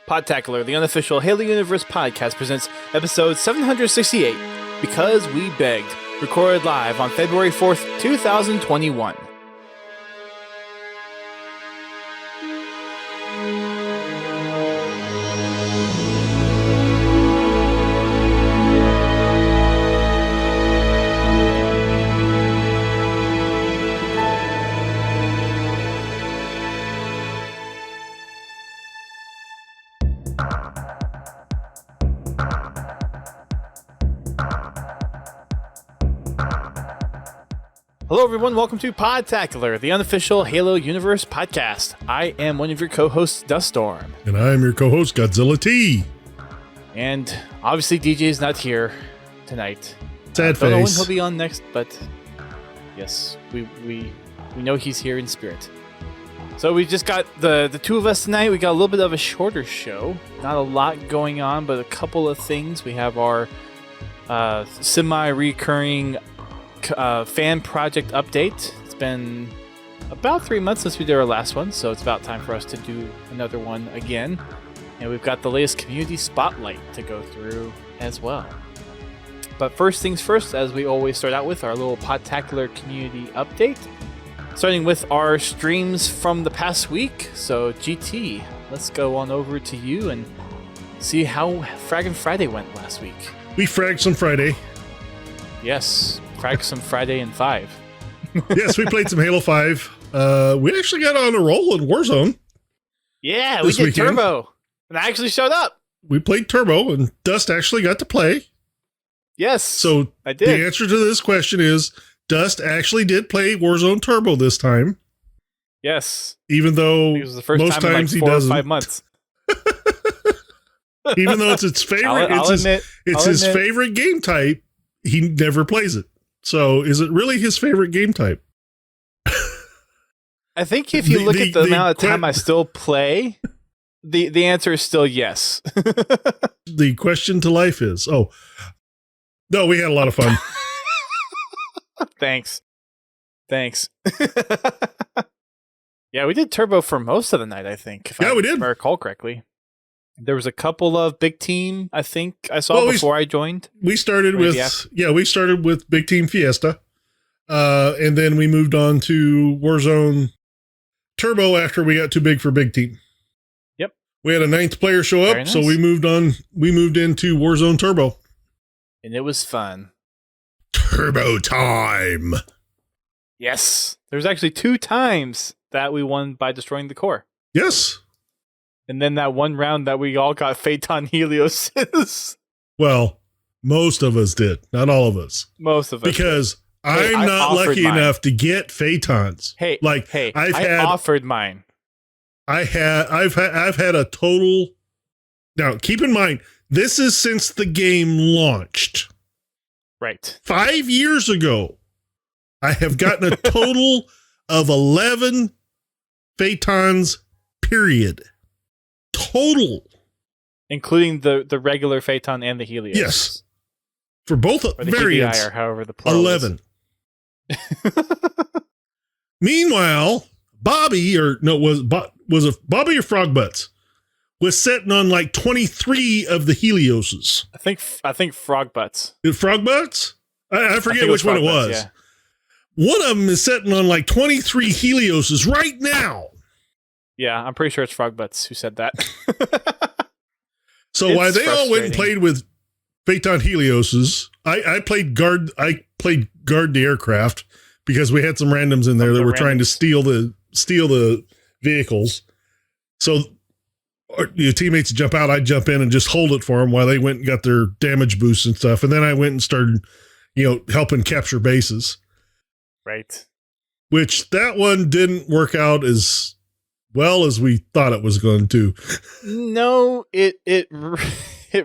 Podtacular, the unofficial Halo Universe podcast, presents episode 768, Because We Begged, recorded live on February 4th, 2021. Hello everyone, welcome to Podtacular, the unofficial Halo Universe podcast. I am one of your co-hosts, Duststorm. And I'm your co-host, Godzilla T. And obviously DJ is not here tonight. Sad don't know when face. he'll be on next, but yes, we know he's here in spirit. So we just got the two of us tonight. We got a little bit of a shorter show. Not a lot going on, but a couple of things. We have our semi-recurring fan project update. It's been about 3 months since we did our last one, so it's about time for us to do another one again. And we've got the latest community spotlight to go through as well. But first things first, as we always start out with, our little Podtacular community update. Starting with our streams from the past week. So GT, let's go on over to you and see how Fraggin' Friday went last week. We fragged some Friday. Yes, frag some Friday in 5. Yes, we played some Halo 5. We actually got on a roll in Warzone. Yeah, we This did weekend. Turbo. And I actually showed up. We played Turbo, and Dust actually got to play. Yes, So I did. the answer to this question is Dust actually did play Warzone Turbo this time, Yes. even though It was the first most time in times like he 4 or doesn't. 5 months. Even though it's its favorite, I'll it's admit. his favorite game type, he never plays it. So is it really his favorite game type? I think if you look at the amount of time I still play, the answer is still yes. The question to life is, no, we had a lot of fun. Thanks. Yeah, we did Turbo for most of the night, I think. If Yeah, we did. If I recall correctly. There was a couple of big team, I think, I saw before I joined. We started Maybe with after. we started with Big Team Fiesta, and then we moved on to Warzone Turbo after we got too big for Big Team. Yep. We had a 9th player show up, Very so nice. we moved on. We moved into Warzone Turbo. And it was fun. Turbo time. Yes. There was actually 2 times that we won by destroying the core. Yes. And then that one round that we all got Phaeton Helios. Well, most of us did, not all of us, Most of us. because Hey, I'm I not offered lucky mine. enough to get Phaetons. Hey, I've I had offered mine. I've had a total. Now, keep in mind, this is since the game launched. Right. 5 years ago, I have gotten a total of 11 Phaetons, period. Total. Including the regular Phaeton and the Helios. Yes. For both Or the variants, HBI, or however the plural 11. Meanwhile, Bobby, was a Bobby or Frog Butts, was sitting on like 23 of the Helioses. I think Frog Butts. Frog Butts? I forget think which one it Frog Butts, was. yeah. One of them is sitting on like 23 Helioses right now. Yeah, I'm pretty sure it's Frog Butts who said that. So It's while they all went and frustrating. played with Phaeton Helioses, I played guard the aircraft because we had some randoms in there Some that of were the trying to steal the vehicles. So your teammates jump out, I'd jump in and just hold it for them while they went and got their damage boosts and stuff. And then I went and started, helping capture bases, Right. which that one didn't work out as well as we thought it was going to. No, it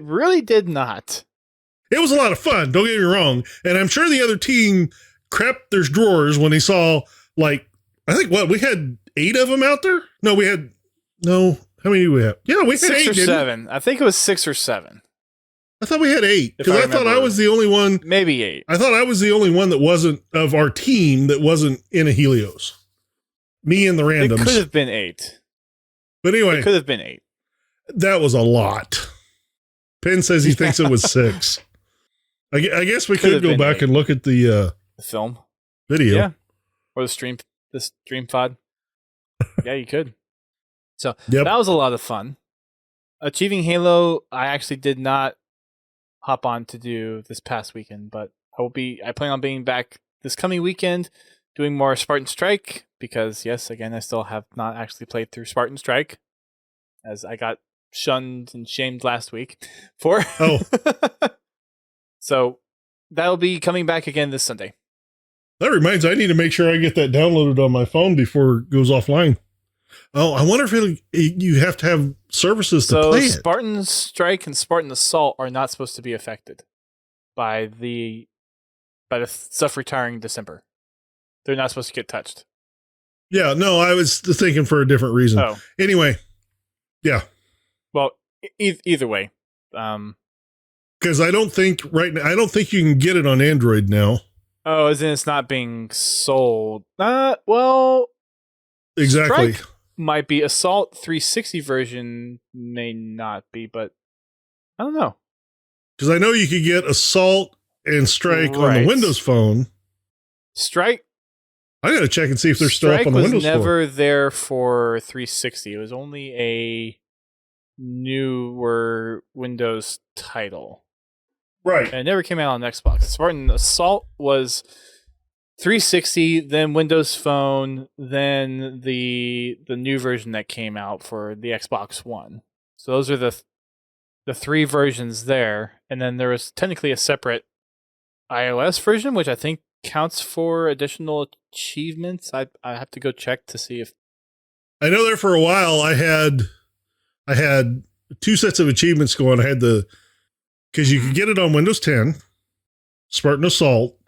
really did not. It was a lot of fun, don't get me wrong. And I'm sure the other team crept their drawers when they saw, I think we had 8 of them out there? No, how many do we have? Yeah, we had 6 8. or didn't we? 7. I think it was 6 or 7. I thought we had 8 If because I I thought I remember. was the only one. Maybe 8. I thought I was the only one that wasn't of our team that wasn't in a Helios. Me and the It could randoms. have been 8. But anyway, It could have been 8. That was a lot. Penn says he thinks it was 6. I guess we could go back and look at the film video. Yeah. Or the stream pod. Yeah, you could. So that was a lot of fun. Achieving Halo, I actually did not hop on to do this past weekend, but I plan on being back this coming weekend doing more Spartan Strike because, yes, again, I still have not actually played through Spartan Strike as I got shunned and shamed last week for. Oh. So that'll be coming back again this Sunday. That reminds me, I need to make sure I get that downloaded on my phone before it goes offline. Oh, I wonder if you have to have services to play it. So Spartan Strike and Spartan Assault are not supposed to be affected by the stuff retiring in December. They're not supposed to get touched. Yeah, no, I was thinking for a different reason. Oh. Anyway, yeah. Well, either way. Because I don't think you can get it on Android now. Oh, as in it's not being sold. Well, exactly. Strike might be. Assault 360 version may not be, but I don't know. Because I know you could get Assault and Strike on the Windows Phone. Strike. I got to check and see if they're still up on the Windows Phone. Strike was never there for 360. It was only a newer Windows title. Right. And it never came out on Xbox. Spartan Assault was 360, then Windows Phone, then the new version that came out for the Xbox One. So those are the 3 versions there. And then there was technically a separate iOS version, which I think counts for additional achievements. I have to go check to see if. I know there for a while I had 2 sets of achievements going. I had because you could get it on Windows 10, Spartan Assault,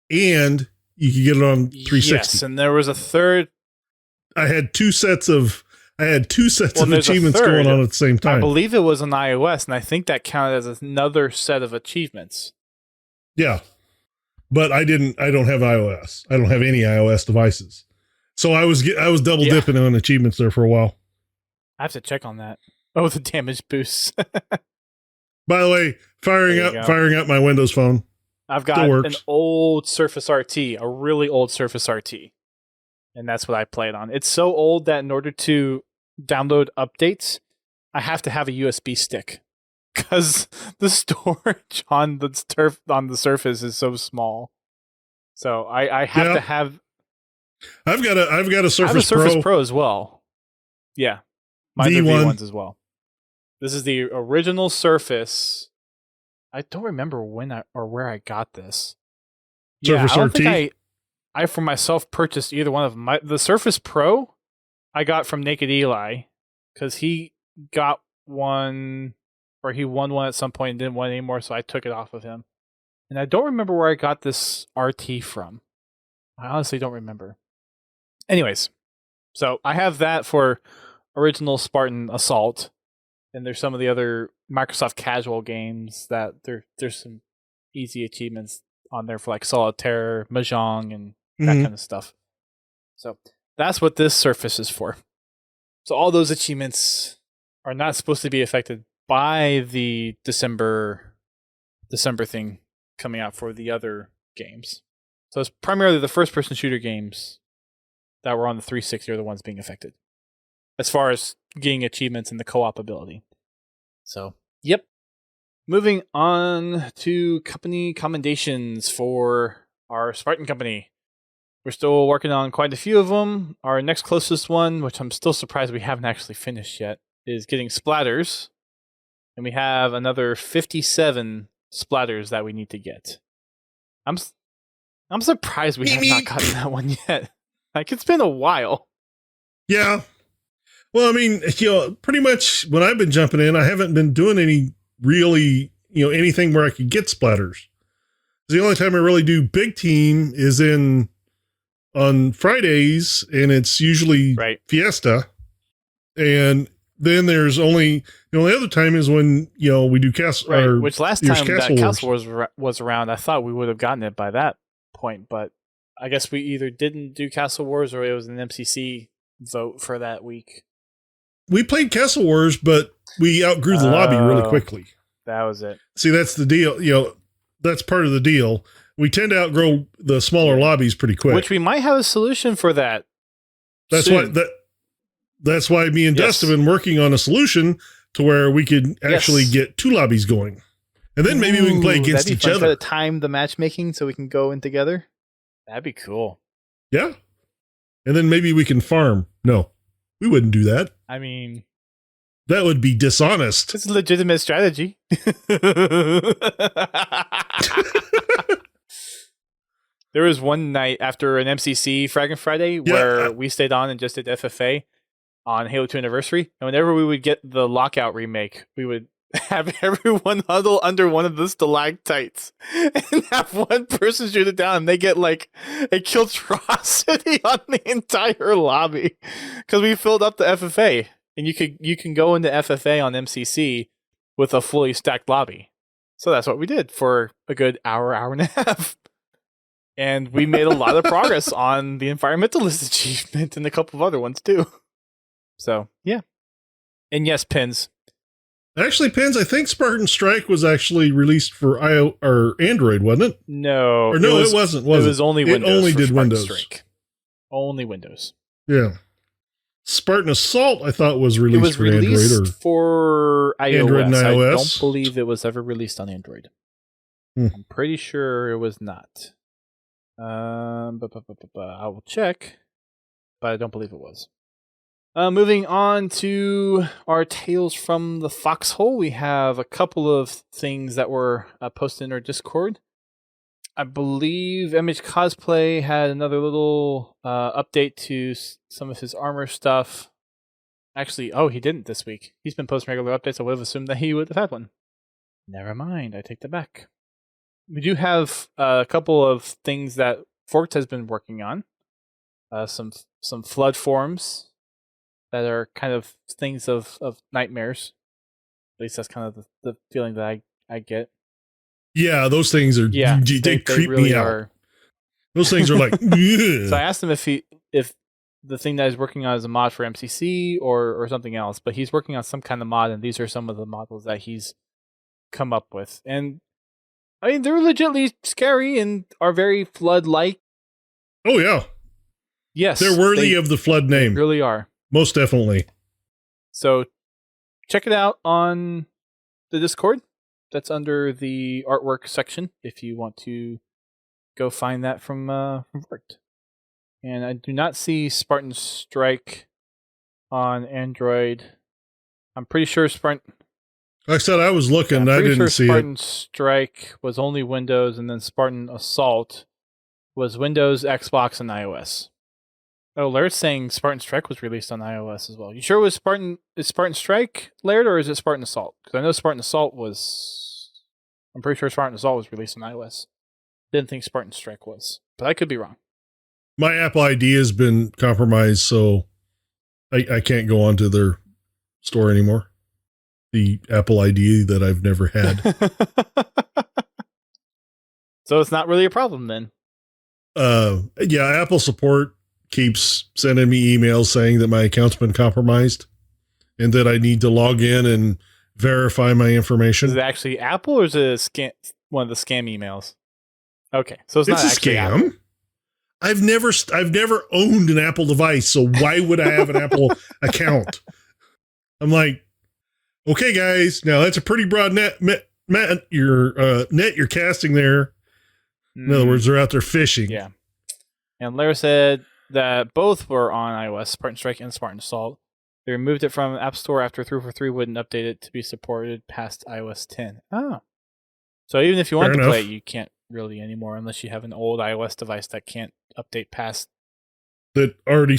and you could get it on 360. Yes, and there was a third. I had 2 sets of achievements going on at the same time. I believe it was on iOS, and I think that counted as another set of achievements. Yeah, but I don't have iOS. I don't have any iOS devices, so I was double dipping on achievements there for a while. I have to check on that. Oh, the damage boosts. By the way, firing up my Windows Phone. I've got an old Surface RT, a really old Surface RT. And that's what I play it on. It's so old that in order to download updates, I have to have a USB stick. Because the storage on the Surface is so small. So I have to have. I've got a Surface Pro. I have a Surface Pro as well. Yeah. Mine are V1s as well. This is the original Surface. I don't remember when or where I got this. Surface I don't RT? think I for myself purchased either one of them. The Surface Pro I got from Naked Eli because he got one or he won one at some point and didn't want it anymore, so I took it off of him. And I don't remember where I got this RT from. I honestly don't remember. Anyways, so I have that for original Spartan Assault. And there's some of the other Microsoft casual games that there's some easy achievements on there for like Solitaire, Mahjong, and that kind of stuff. So that's what this Surface is for. So all those achievements are not supposed to be affected by the December thing coming out for the other games. So it's primarily the first-person shooter games that were on the 360 are the ones being affected, as far as getting achievements and the co-op ability. So, yep. Moving on to company commendations for our Spartan company. We're still working on quite a few of them. Our next closest one, which I'm still surprised we haven't actually finished yet, is getting splatters. And we have another 57 splatters that we need to get. I'm surprised we have not gotten that one yet. Like, it's been a while. Yeah. Well, I mean, pretty much when I've been jumping in, I haven't been doing any really, anything where I could get splatters. The only time I really do big team is on Fridays, and it's usually Fiesta. And then there's the only other time is when, we do Castle. Right, which last time that Castle Wars was around, I thought we would have gotten it by that point, but I guess we either didn't do Castle Wars or it was an MCC vote for that week. We played Castle Wars, but we outgrew the lobby really quickly. That was it. See, that's the deal. That's part of the deal. We tend to outgrow the smaller lobbies pretty quick. Which we might have a solution for that. That's soon. That's why me and Dust have been working on a solution to where we could actually get 2 lobbies going. And then maybe we can play against each other. Try to time the matchmaking so we can go in together. That'd be cool. Yeah. And then maybe we can farm. No, we wouldn't do that. I mean, that would be dishonest. It's a legitimate strategy. There was one night after an MCC Fragging Friday where we stayed on and just did FFA on Halo 2 Anniversary. And whenever we would get the Lockout remake, we would have everyone huddle under one of the stalactites and have one person shoot it down, and they get like a killtrocity on the entire lobby because we filled up the FFA, and you can go into FFA on MCC with a fully stacked lobby. So that's what we did for a good hour and a half, and we made a lot of progress on the environmentalist achievement and a couple of other ones too. So yeah, and yes, Pins. Actually, Pins, I think Spartan Strike was actually released for iOS or Android, wasn't it? No. Or no, it wasn't. It was only Windows. It only did Spartan Windows. Strike. Only Windows. Yeah. Spartan Assault, I thought, was released for Android. It was Android. released for iOS. Android and iOS. I don't believe it was ever released on Android. I'm pretty sure it was not. I will check, but I don't believe it was. Moving on to our Tales from the Foxhole, we have a couple of things that were posted in our Discord. I believe Image Cosplay had another little update to some of his armor stuff. Actually, he didn't this week. He's been posting regular updates. I would have assumed that he would have had one. Never mind, I take that back. We do have a couple of things that Forked has been working on. Some flood forms that are kind of things of nightmares. At least that's kind of the feeling that I get. Yeah, those things are. Yeah, they creep really me out. Those things are like. So I asked him if the thing that he's working on is a mod for MCC or something else, but he's working on some kind of mod, and these are some of the models that he's come up with. And I mean, they're legitimately scary and are very flood-like. Oh yeah. Yes, they're worthy of the flood name. They really are. Most definitely. So check it out on the Discord. That's under the artwork section if you want to go find that from Vort. And I do not see Spartan Strike on Android. I'm pretty sure Spartan... Like I said, I was looking. I didn't see Spartan Strike was only Windows, and then Spartan Assault was Windows, Xbox, and iOS. Oh, Laird's saying Spartan Strike was released on iOS as well. You sure it was Spartan Strike, Laird, or is it Spartan Assault? Because I know Spartan Assault was... I'm pretty sure Spartan Assault was released on iOS. Didn't think Spartan Strike was, but I could be wrong. My Apple ID has been compromised, so I can't go onto their store anymore. The Apple ID that I've never had. So it's not really a problem then. Yeah, Apple support keeps sending me emails saying that my account's been compromised and that I need to log in and verify my information. Is it actually Apple or is it one of the scam emails? Okay, so it's not a actually scam. Apple. I've never owned an Apple device, so why would I have an Apple account? I'm like, okay, guys, now that's a pretty broad net you're casting there. In other words, they're out there fishing. Yeah. And Lara said that both were on iOS, Spartan Strike and Spartan Assault. They removed it from App Store after 343 wouldn't update it to be supported past iOS 10. Oh. So even if you want to play it, you can't really anymore unless you have an old iOS device that can't update past. That already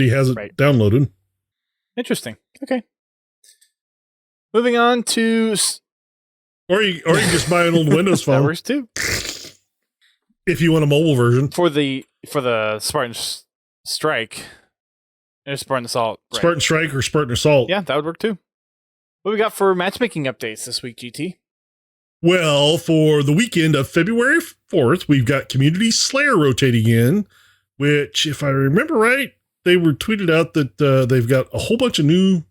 has it downloaded. Interesting. Okay. Moving on to... Or you just buy an old Windows phone. That works too. If you want a mobile version. For the Spartan Strike or Spartan Assault. Right. Spartan Strike or Spartan Assault. Yeah, that would work too. What we got for matchmaking updates this week, GT? Well, for the weekend of February 4th, we've got Community Slayer rotating in, which, if I remember right, they were tweeted out that they've got a whole bunch of new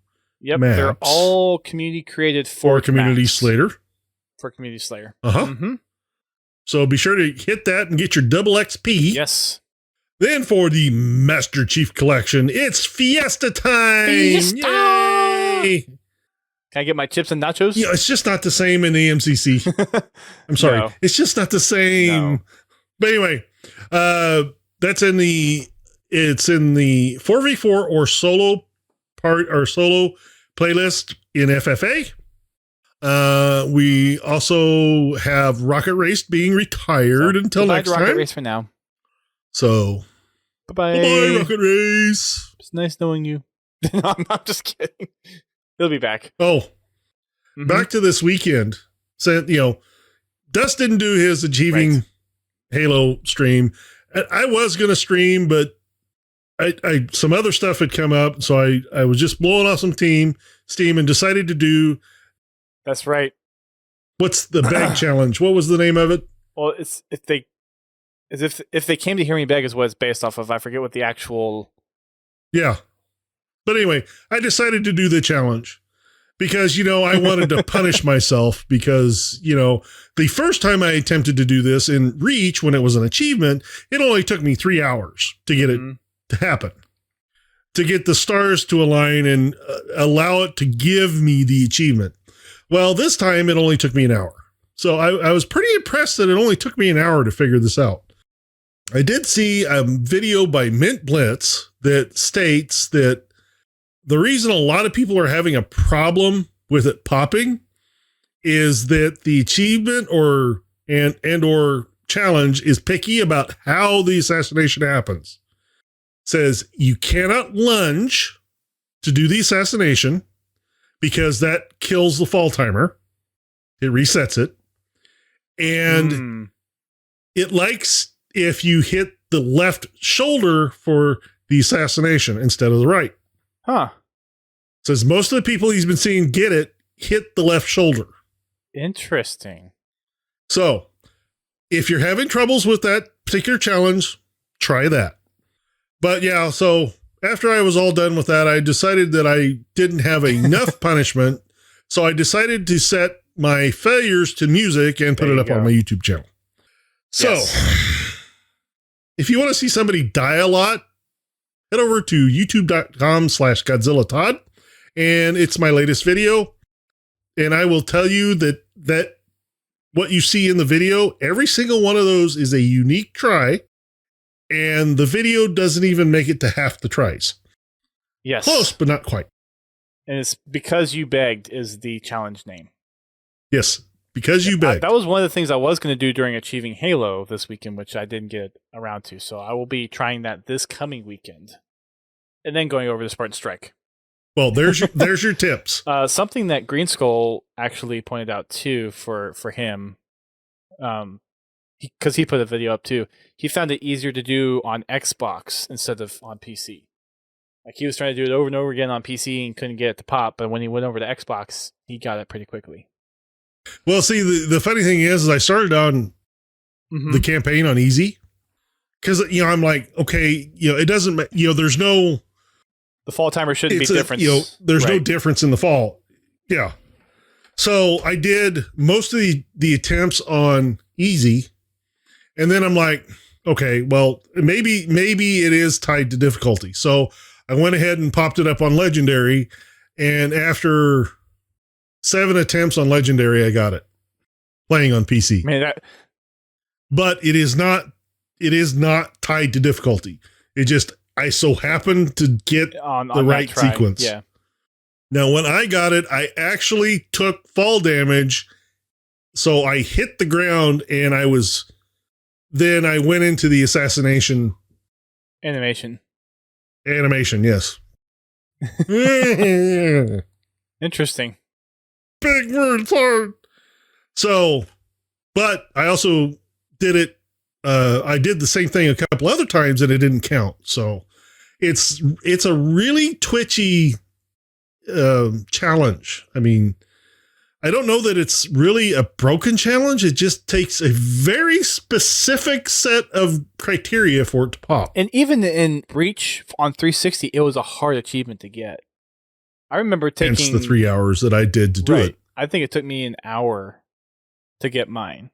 Yep, maps. they're all community created for Community maps. Slayer. For Community Slayer. Uh-huh. Mm-hmm. So be sure to hit that and get your double XP. Yes. Then for the Master Chief Collection, it's Fiesta time! Fiesta! Yay! Can I get my chips and nachos? Yeah, it's just not the same in the MCC. I'm sorry. No. It's just not the same. No. But anyway, it's in the 4v4 or solo playlist in FFA. We also have Rocket Race being retired until next Rocket time. Race for now. So, bye-bye. Bye-bye, Rocket Race. It's nice knowing you. No, I'm just kidding. He'll be back. Oh, back to this weekend. So, Dust didn't do his Achieving Halo stream. I was going to stream, but I some other stuff had come up, so I was just blowing off some steam and decided to do. That's right. What's the bag challenge? What was the name of it? Well, it's if they came to hear me beg is what it's based off of. I forget what the actual. Yeah, but anyway, I decided to do the challenge because I wanted to punish myself because the first time I attempted to do this in Reach when it was an achievement, it only took me 3 hours to get it to happen, to get the stars to align and allow it to give me the achievement. Well, this time it only took me an hour. So I was pretty impressed that it only took me an hour to figure this out. I did see a video by Mint Blitz that states that the reason a lot of people are having a problem with it popping is that the achievement or challenge is picky about how the assassination happens. It says you cannot lunge to do the assassination because that kills the fall timer. It resets it. And it likes if you hit the left shoulder for the assassination instead of the right. Huh. Says most of the people he's been seeing get it hit the left shoulder. Interesting. So if you're having troubles with that particular challenge, try that. But yeah, so after I was all done with that, I decided that I didn't have enough punishment. So I decided to set my failures to music and put it up on my YouTube channel. So if you want to see somebody die a lot, head over to youtube.com/Godzilla Todd. And it's my latest video. And I will tell you that what you see in the video, every single one of those is a unique try. And the video doesn't even make it to half the tries. Yes. Close, but not quite. And it's Because You Begged is the challenge name. Yes, Because You Begged. That was one of the things I was going to do during Achieving Halo this weekend, which I didn't get around to. So I will be trying that this coming weekend. And then going over to Spartan Strike. Well, there's your tips. Something that Green Skull actually pointed out too for him, because he put a video up too. He found it easier to do on Xbox instead of on PC. Like he was trying to do it over and over again on PC and couldn't get it to pop, but when he went over to Xbox, he got it pretty quickly. Well, see, the funny thing is I started on the campaign on easy because I'm like, okay, it doesn't, there's no. The fall timer shouldn't be different. There's no difference in the fall. Yeah. So I did most of the attempts on easy. And then I'm like, okay, well, maybe it is tied to difficulty. So I went ahead and popped it up on legendary. And after 7 attempts on legendary, I got it playing on PC. Man, but it is not tied to difficulty. It just, I so happened to get on the right sequence. Yeah. Now, when I got it, I actually took fall damage. So I hit the ground and then I went into the assassination. Animation, yes. Interesting. Big words hard. So, but I also did it. I did the same thing a couple other times and it didn't count. So it's a really twitchy challenge. I mean, I don't know that it's really a broken challenge. It just takes a very specific set of criteria for it to pop. And even in Reach on 360, it was a hard achievement to get. I remember taking hence the 3 hours that I did to do it. I think it took me an hour to get mine.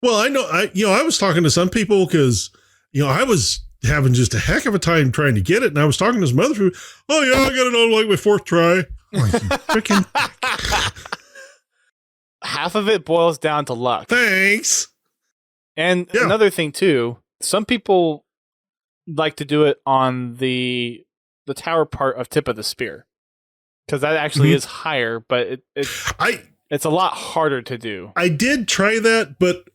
Well, I was talking to some people because, I was having just a heck of a time trying to get it. And I was talking to some other people. Oh yeah, I got it on like my 4th try. Like, freaking half of it boils down to luck. Thanks. And another thing too, some people like to do it on the tower part of Tip of the Spear, because that actually is higher, but it's a lot harder to do. I did try that, but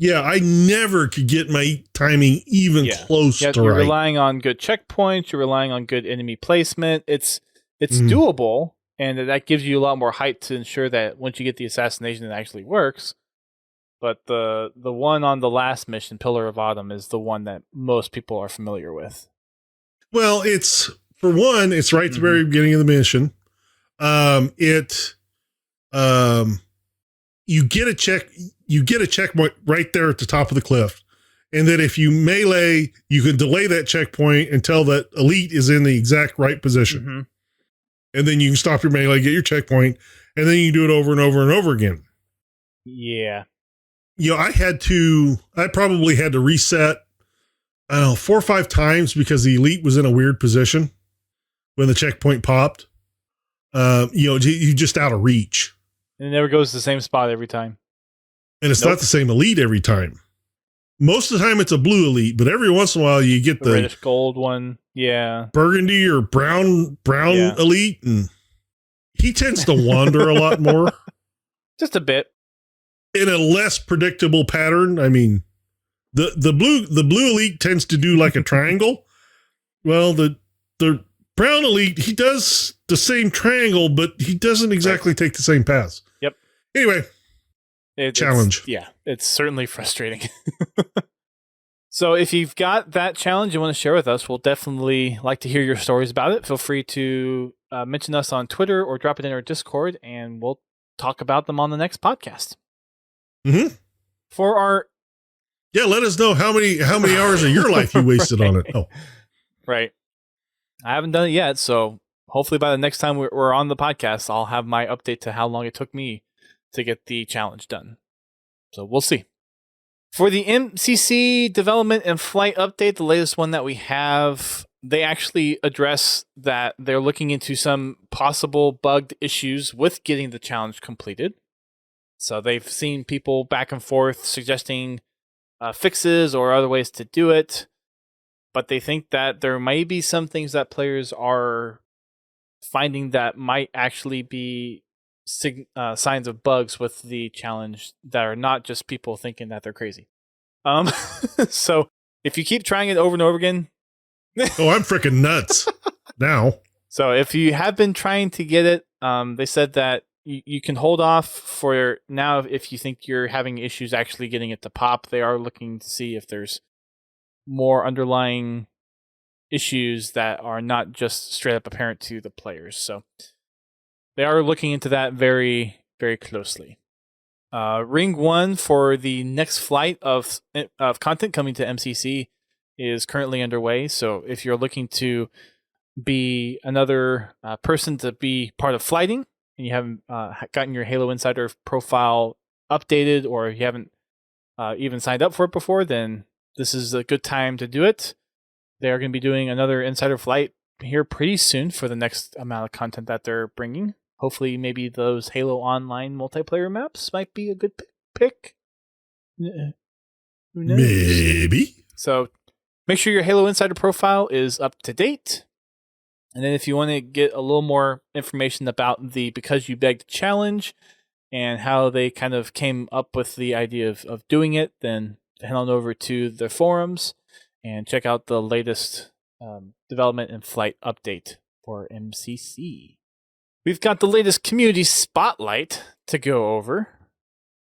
I never could get my timing even close to You're right. relying on good checkpoints. You're relying on good enemy placement. It's doable, and that gives you a lot more height to ensure that once you get the assassination, it actually works. But the one on the last mission, Pillar of Autumn, is the one that most people are familiar with. Well, it's right at the very beginning of the mission. You get a checkpoint right there at the top of the cliff. And then if you melee, you can delay that checkpoint until that elite is in the exact right position. Mm-hmm. And then you can stop your melee, get your checkpoint, and then you do it over and over and over again. Yeah. I probably had to reset, 4 or 5 times because the elite was in a weird position when the checkpoint popped. You just out of reach. And it never goes to the same spot every time. And it's not the same elite every time. Most of the time it's a blue elite, but every once in a while you get the reddish gold one. Yeah. Burgundy or brown elite, and he tends to wander a lot more. Just a bit. In a less predictable pattern. I mean, the blue elite tends to do like a triangle. Well, the brown elite, he does the same triangle, but he doesn't exactly take the same paths. Yep. Anyway, challenge. It's certainly frustrating. So if you've got that challenge you want to share with us, we'll definitely like to hear your stories about it. Feel free to mention us on Twitter or drop it in our Discord, and we'll talk about them on the next podcast. Mm-hmm. For our let us know how many hours of your life you wasted on it. Oh, right. I haven't done it yet, so hopefully by the next time we're on the podcast, I'll have my update to how long it took me to get the challenge done. So we'll see. For the MCC development and flight update, the latest one that we have, they actually address that they're looking into some possible bugged issues with getting the challenge completed. So they've seen people back and forth suggesting fixes or other ways to do it, but they think that there may be some things that players are finding that might actually be signs of bugs with the challenge that are not just people thinking that they're crazy. So if you keep trying it over and over again, I'm freaking nuts now. So if you have been trying to get it, they said that you can hold off for now if you think you're having issues actually getting it to pop. They are looking to see if there's more underlying issues that are not just straight up apparent to the players. So they are looking into that very, very closely. Ring 1 for the next flight of content coming to MCC is currently underway. So if you're looking to be another person to be part of flighting, and you haven't gotten your Halo Insider profile updated, or you haven't even signed up for it before, then this is a good time to do it. They are going to be doing another Insider flight here pretty soon for the next amount of content that they're bringing. Hopefully, maybe those Halo Online multiplayer maps might be a good pick. Who knows? Maybe. So make sure your Halo Insider profile is up to date. And then if you want to get a little more information about the Because You Begged challenge and how they kind of came up with the idea of doing it, then head on over to the forums and check out the latest development and flight update for MCC. We've got the latest community spotlight to go over.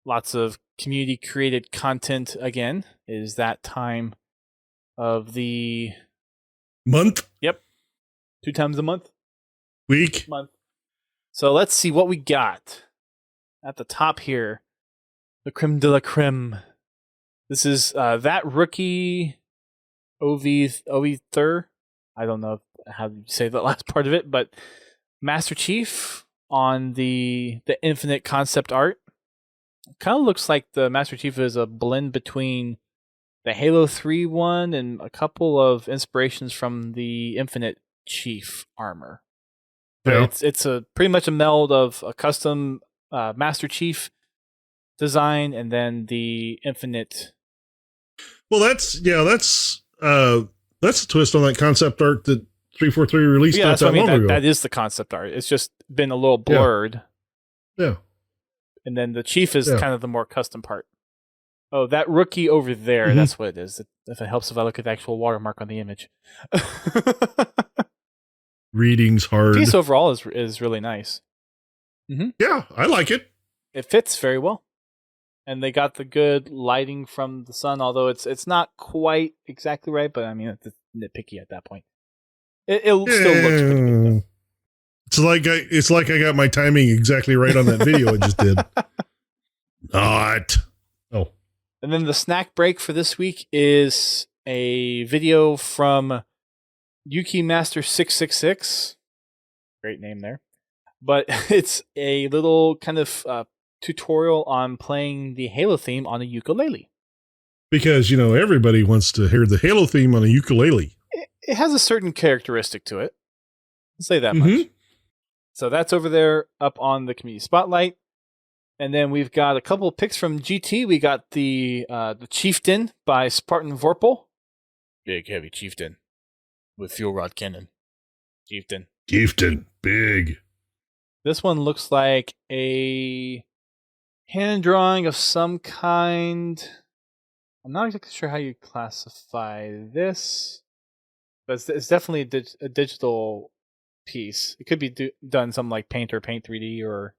Lots of community created content again. It is that time of the month. Yep. 2 times a month. Week. Month. So let's see what we got. At the top here, the creme de la creme. This is that rookie Ovithur. I don't know how you say the last part of it, but Master Chief on the Infinite concept art. Kind of looks like the Master Chief is a blend between the Halo 3 one and a couple of inspirations from the Infinite Chief armor. But Yeah. it's a pretty much a meld of a custom Master Chief design and then the Infinite. Well, that's a twist on that concept art that 343 released Yeah, not that's that what I mean. long ago. That is the concept art. It's just been a little blurred. Yeah. And then the Chief is Yeah. kind of the more custom part. Oh, that rookie over there, Mhm. that's what it is. If it helps if I look at the actual watermark on the image. Reading's hard. The piece overall is really nice. Yeah, I like it. It fits very well. And they got the good lighting from the sun, although it's not quite exactly right, but I mean, it's nitpicky at that point. It still looks pretty good, though. It's like I got my timing exactly right on that video I just did. Not. Oh. And then the snack break for this week is a video from Yuki Master 666. Great name there. But it's a little kind of tutorial on playing the Halo theme on a ukulele. Because, everybody wants to hear the Halo theme on a ukulele. It has a certain characteristic to it. I'll say that much. So that's over there up on the community spotlight. And then we've got a couple of picks from GT. We got the Chieftain by Spartan Vorpal. Big, heavy Chieftain with fuel rod cannon. Chieftain. Big. This one looks like a hand drawing of some kind. I'm not exactly sure how you classify this, but it's definitely a digital piece. It could be done something like Paint or Paint 3D or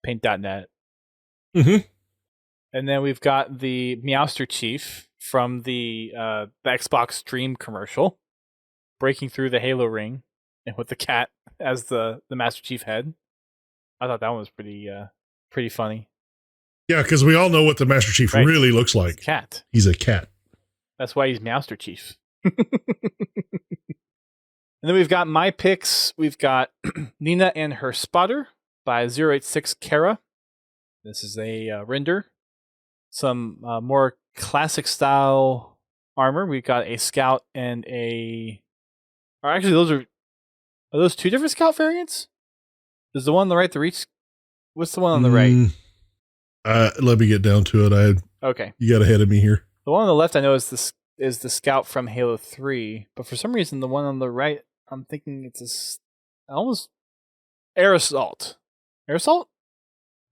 Paint.net. And then we've got the Meowster Chief from the Xbox Dream commercial, breaking through the Halo ring, and with the cat as the Master Chief head. I thought that one was pretty funny. Yeah, because we all know what the Master Chief really looks like. Cat. He's a cat. That's why he's Meowster Chief. And then we've got my picks. We've got Nina and Her Spotter by 086 Kara. This is a render. Some more classic style armor. We've got a Scout and a... Or actually, are those two different Scout variants? Is the one on the right the Reach? What's the one on the right? Let me get down to it. Okay. You got ahead of me here. The one on the left I know is the Scout from Halo 3, but for some reason the one on the right, I'm thinking it's almost Air Assault. Air Assault?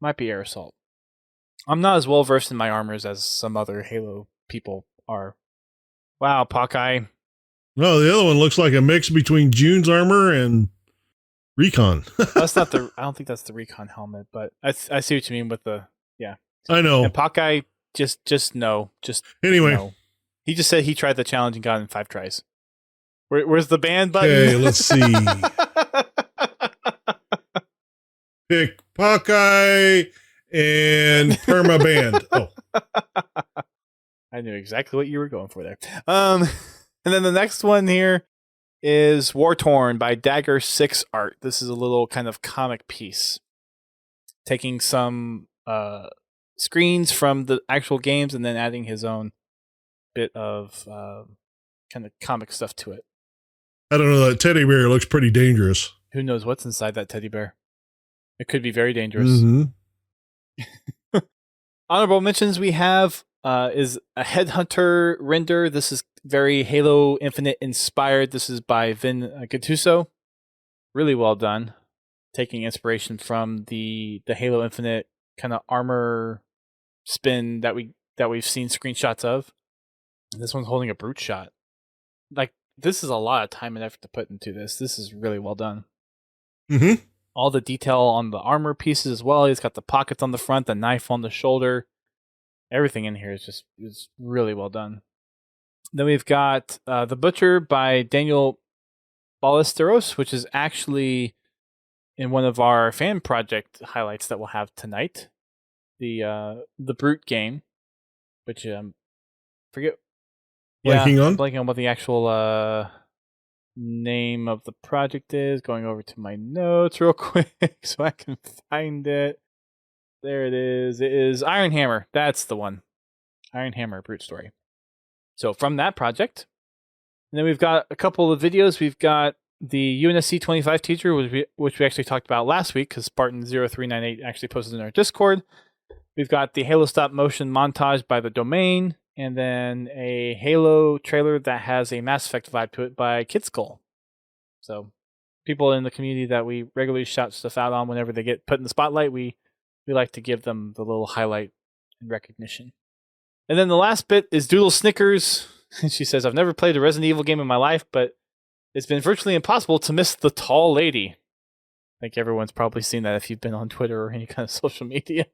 Might be Air Assault. I'm not as well versed in my armors as some other Halo people are. Wow, Hawkeye. No, the other one looks like a mix between June's armor and Recon. That's not I don't think that's the Recon helmet, but I see what you mean with the, yeah. I know. And Hawkeye, just no. Anyway. No. He just said he tried the challenge and got it in 5 tries. Where's the ban button? Okay, let's see. Pick Hawkeye and Permaband. Oh. I knew exactly what you were going for there. And then the next one here is War Torn by Dagger 6 Art. This is a little kind of comic piece. Taking some screens from the actual games and then adding his own bit of kind of comic stuff to it. I don't know, that teddy bear looks pretty dangerous. Who knows what's inside that teddy bear? It could be very dangerous. Mm-hmm. Honorable mentions we have is a Headhunter render. This is very Halo Infinite inspired. This is by Vin Gattuso. Really well done. Taking inspiration from the Halo Infinite kind of armor spin that we've seen screenshots of. And this one's holding a brute shot. Like, this is a lot of time and effort to put into this. This is really well done. Mm-hmm. All the detail on the armor pieces as well. He's got the pockets on the front, the knife on the shoulder. Everything in here is really well done. Then we've got The Butcher by Daniel Ballesteros, which is actually in one of our fan project highlights that we'll have tonight. The Brute game, which forget. Blanking on? I'm blanking on what the actual name of the project is. Going over to my notes real quick so I can find it. There it is. It is Iron Hammer. That's the one. Iron Hammer Brute Story. So from that project. And then we've got a couple of videos. We've got the UNSC 25 teacher, which we actually talked about last week because Spartan0398 actually posted in our Discord. We've got the Halo stop motion montage by The Domain, and then a Halo trailer that has a Mass Effect vibe to it by Kid Skull. So people in the community that we regularly shout stuff out on whenever they get put in the spotlight, we like to give them the little highlight and recognition. And then the last bit is Doodle Snickers. She says, I've never played a Resident Evil game in my life, but it's been virtually impossible to miss the tall lady. I think everyone's probably seen that if you've been on Twitter or any kind of social media.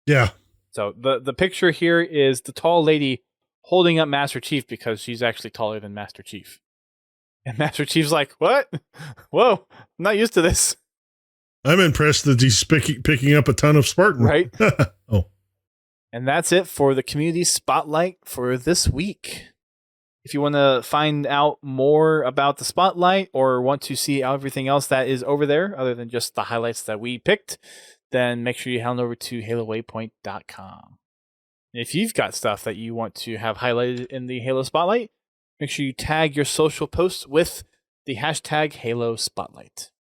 Yeah. So the picture here is the tall lady holding up Master Chief because she's actually taller than Master Chief. And Master Chief's like, what? Whoa, I'm not used to this. I'm impressed that he's picking up a ton of Spartan. Right? Oh. And that's it for the community spotlight for this week. If you want to find out more about the spotlight or want to see everything else that is over there, other than just the highlights that we picked, then make sure you head on over to HaloWaypoint.com. If you've got stuff that you want to have highlighted in the Halo Spotlight, make sure you tag your social posts with the hashtag Halo Spotlight.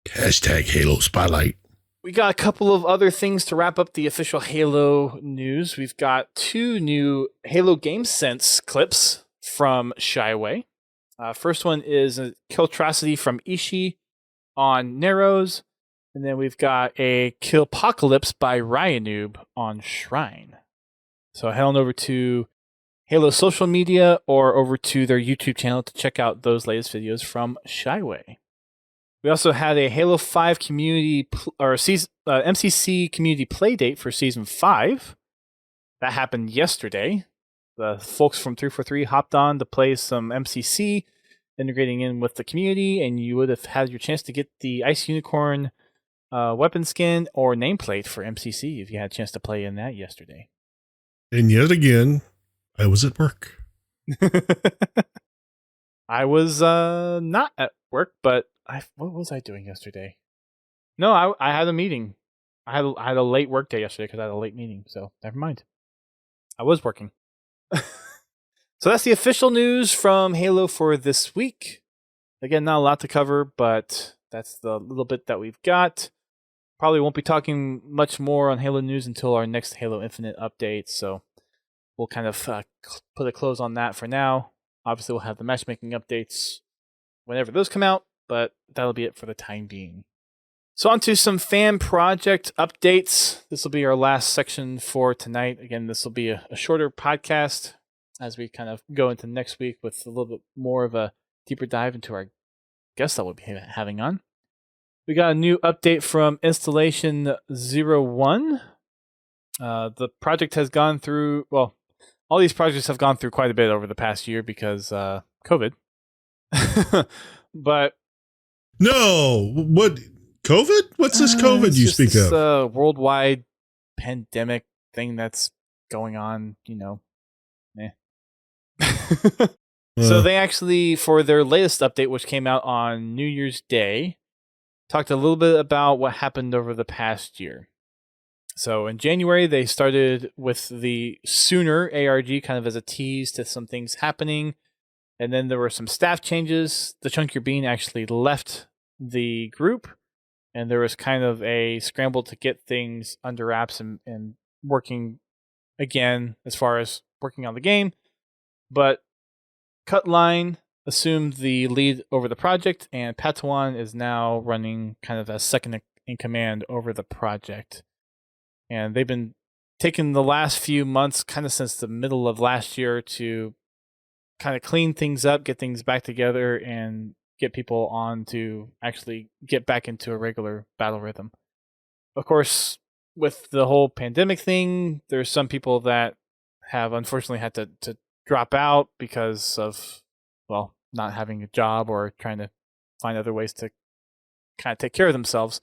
Hashtag Halo Spotlight. We got a couple of other things to wrap up the official Halo news. We've got 2 new Halo Game Sense clips from Shyway. First one is a Killtrocity from Ishii on Narrows. And then we've got a Killpocalypse by Ryanoob on Shrine. So head on over to Halo social media or over to their YouTube channel to check out those latest videos from Shyway. We also had a Halo 5 community MCC community playdate for Season 5. That happened yesterday. The folks from 343 hopped on to play some MCC, integrating in with the community, and you would have had your chance to get the Ice Unicorn weapon skin or nameplate for MCC if you had a chance to play in that yesterday. And yet again, I was at work. I was not at work, but what was I doing yesterday? No, I had a meeting. I had a late work day yesterday because I had a late meeting, so never mind. I was working. So that's the official news from Halo for this week. Again, not a lot to cover, but that's the little bit that we've got. Probably won't be talking much more on Halo news until our next Halo Infinite update, so we'll kind of put a close on that for now. Obviously, we'll have the matchmaking updates whenever those come out, but that'll be it for the time being. So on to some fan project updates. This will be our last section for tonight. Again, this will be a shorter podcast as we kind of go into next week with a little bit more of a deeper dive into our guests that we'll be having on. We got a new update from Installation 01. The project has gone through, well, all these projects have gone through quite a bit over the past year because COVID. But no, what COVID? What's this COVID you speak of? This worldwide pandemic thing that's going on, you know. So they actually, for their latest update, which came out on New Year's Day, talked a little bit about what happened over the past year. So in January, they started with the Sooner ARG kind of as a tease to some things happening. And then there were some staff changes. The Chunkier Bean actually left the group. And there was kind of a scramble to get things under wraps and working again as far as working on the game. But Cutline assumed the lead over the project, and Patuan is now running kind of as second in command over the project. And they've been taking the last few months, kind of since the middle of last year, to kind of clean things up, get things back together, and get people on to actually get back into a regular battle rhythm. Of course, with the whole pandemic thing, there's some people that have unfortunately had to drop out because of, well, not having a job or trying to find other ways to kind of take care of themselves.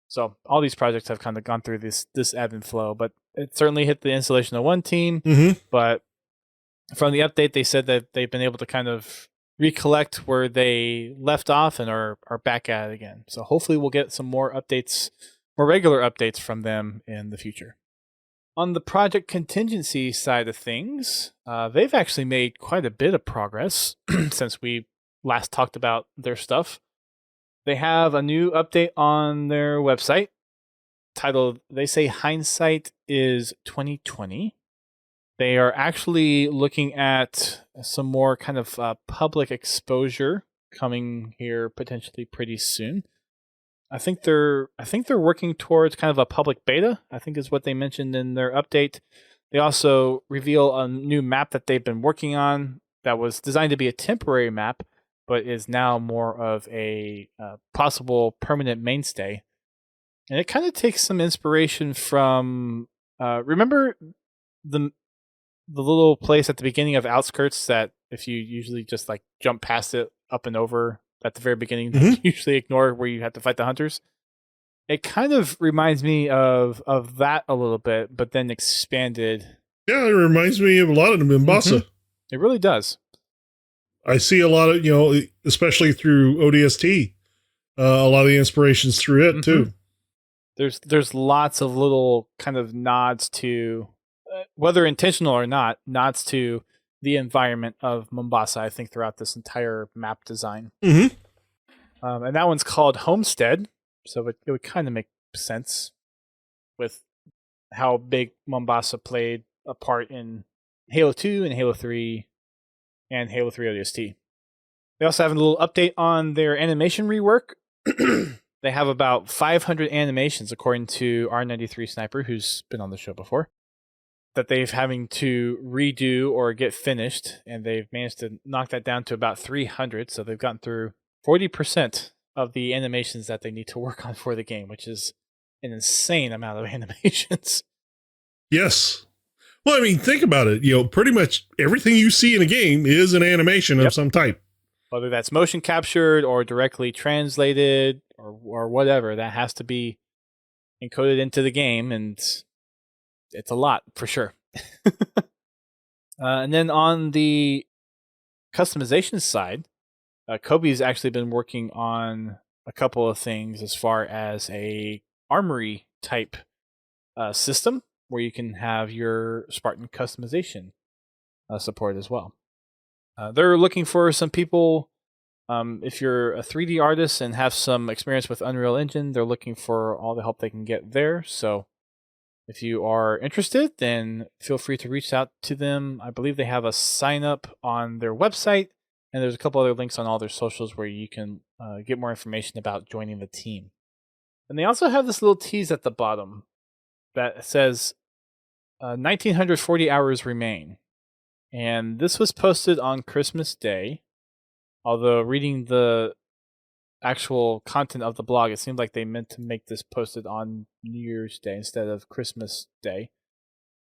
So all these projects have kind of gone through this ebb and flow, but it certainly hit the Installation 01 team. Mm-hmm. But from the update, they said that they've been able to kind of recollect where they left off and are back at it again. So hopefully we'll get some more updates, more regular updates from them in the future. On the project contingency side of things, they've actually made quite a bit of progress since we last talked about their stuff. They have a new update on their website titled, they say hindsight is 2020. They are actually looking at some more kind of public exposure coming here potentially pretty soon. I think they're working towards kind of a public beta, I think is what they mentioned in their update. They also reveal a new map that they've been working on that was designed to be a temporary map, but is now more of a possible permanent mainstay. And it kind of takes some inspiration from, remember the little place at the beginning of Outskirts that if you usually just like jump past it up and over at the very beginning, you usually ignore where you have to fight the hunters. It kind of reminds me of that a little bit, but then expanded. Yeah, it reminds me of a lot of the Mombasa. It really does. I see a lot of, especially through ODST, a lot of the inspirations through it too. There's lots of little kind of nods to, whether intentional or not, nods to the environment of Mombasa, I think, throughout this entire map design. And that one's called Homestead, so it would kind of make sense with how big Mombasa played a part in Halo 2 and Halo 3 and Halo 3 ODST. They also have a little update on their animation rework. They have about 500 animations, according to R93 Sniper, who's been on the show before, that they've having to redo or get finished, and they've managed to knock that down to about 300. So they've gotten through 40% of the animations that they need to work on for the game, which is an insane amount of animations. Yes. Well, I mean, think about it. Pretty much everything you see in a game is an animation of some type. Whether that's motion captured or directly translated or whatever, that has to be encoded into the game, and it's a lot for sure. And then on the customization side, Kobe's actually been working on a couple of things as far as a armory type system where you can have your Spartan customization support as well. They're looking for some people, if you're a 3D artist and have some experience with Unreal Engine, they're looking for all the help they can get there. So if you are interested, then feel free to reach out to them. I believe they have a sign up on their website, and there's a couple other links on all their socials where you can get more information about joining the team. And they also have this little tease at the bottom that says 1940 hours remain. And this was posted on Christmas Day. Although reading the actual content of the blog, it seemed like they meant to make this posted on New Year's Day instead of Christmas Day.